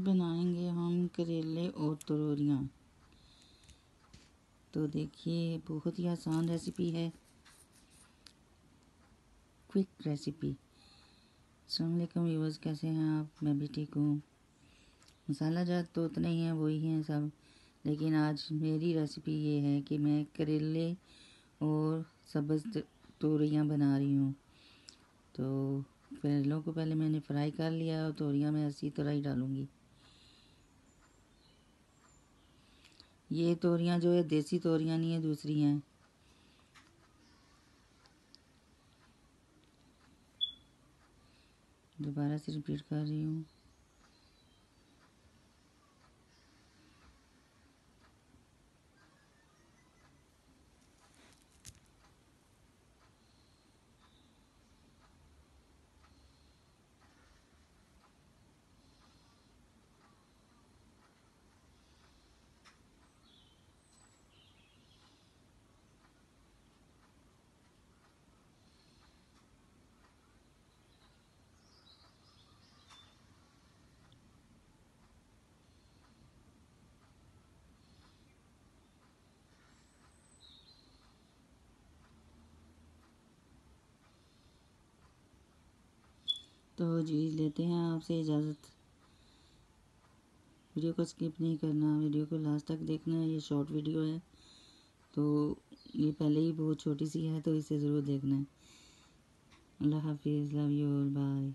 बनाएंगे हम करेले और तरोरियाँ। तो देखिए बहुत ही आसान रेसिपी है, क्विक रेसिपी। अस्सलाम वालेकुम व्यूअर्स, कैसे हैं आप? मैं भी ठीक हूँ। मसाला जात तो उतने ही हैं, वही हैं सब, लेकिन आज मेरी रेसिपी ये है कि मैं करेले और सब्ज़ तोरियाँ बना रही हूँ। तो करेलों को पहले मैंने फ्राई कर लिया और तोरियाँ मैं इसी तरह ही डालूँगी। ये तोरियाँ जो है देसी तोरियाँ नहीं है, दूसरी हैं। दोबारा से रिपीट कर रही हूँ। तो जी लेते हैं आपसे इजाज़त। वीडियो को स्किप नहीं करना, वीडियो को लास्ट तक देखना है। ये शॉर्ट वीडियो है, तो ये पहले ही बहुत छोटी सी है, तो इसे ज़रूर देखना है। अल्लाह हाफिज़, लव यू ऑल, बाय।